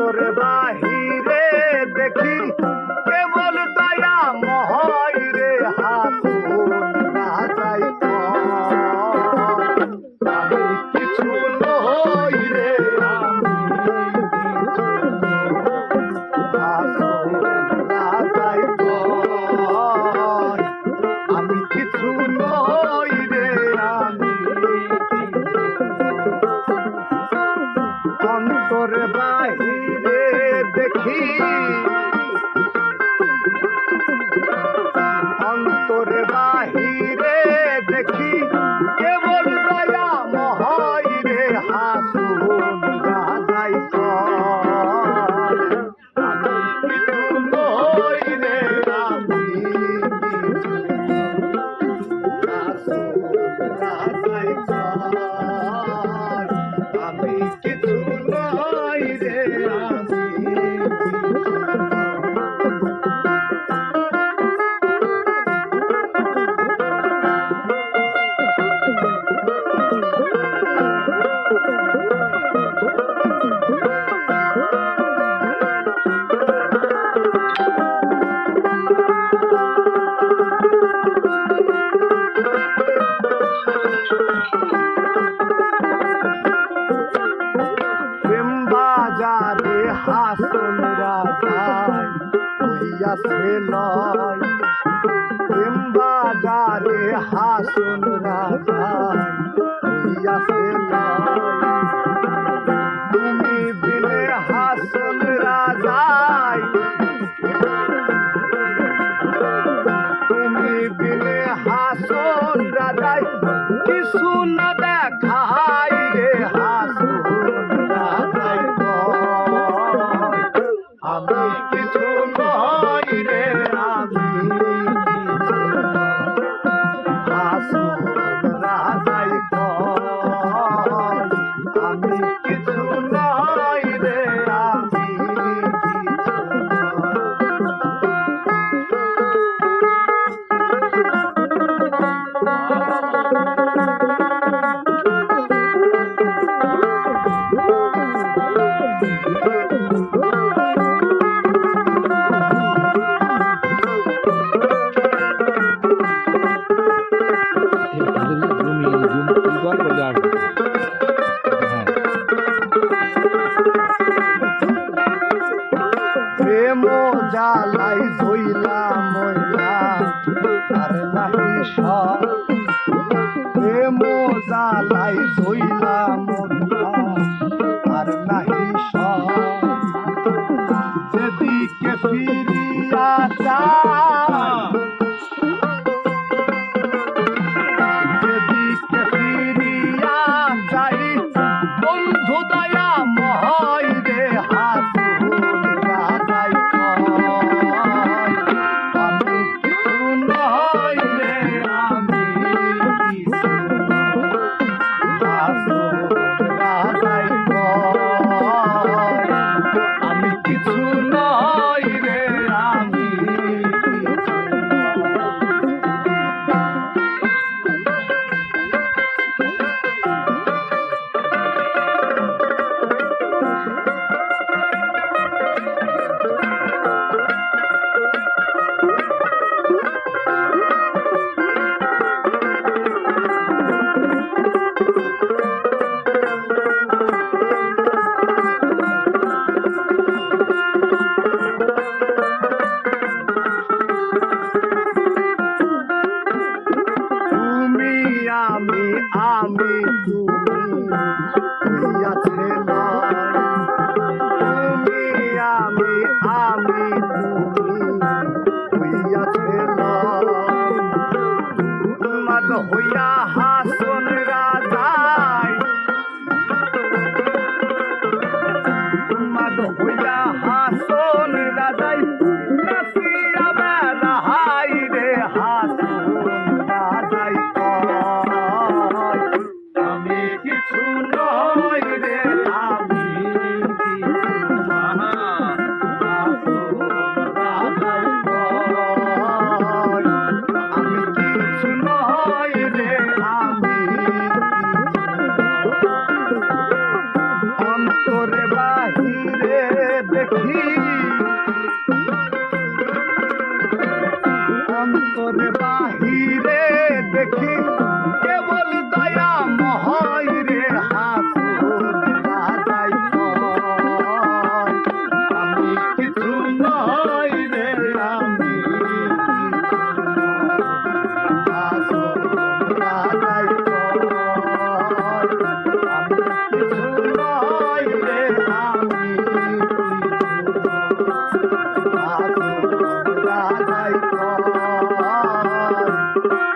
অন্তর বাহিরে দেখি কেবল দয়া মহাই রে হাসুন রাজাই আমি কিছু নই রে আমি কিছু নই রে অন্তর বাহিরে দেখি অন্তর বাহিরে দেখি কেবল দয়া মহাই রে হাসুন রাজাই আমি কিছু নই রে আমি কিছু নই রে বাজারে হাসন রাজাই হইয়াছে লয় প্রেম বাজারে হাসন রাজাই হইয়াছে লয় তুমি বিনে হাসন রাজাই তুমি বিনে হাসন রাজাই কিছু না দেখাই রে হাসন আমি কিছু নই রে হাসুন রাজাই আমি কিছু নই রে প্রেম জালাই জইলা মইলা আর নাহি সব প্রেম জালাই জইলা মইলা আর নাহি সব যেদিকে ফিরিয়া যায় যেদিকে ফিরিয়া যাই বন্ধু দয়া মহাই রে হাসুন রাজাই আমি কিছু নই রে হাসুন রাজাই আমি কিছু নই রে আমি আমি তুমি হইয়াছে লয় তুমি আমি তুমি হইয়াছে লয় উন্মাদ হইয়া হাসন রাজাই উন্মাদ হইয়া হাসন রাজাই নাচিয়া বেড়াই রে হাসন রাজাই আমি কিছু নই রে আমি কিছু রে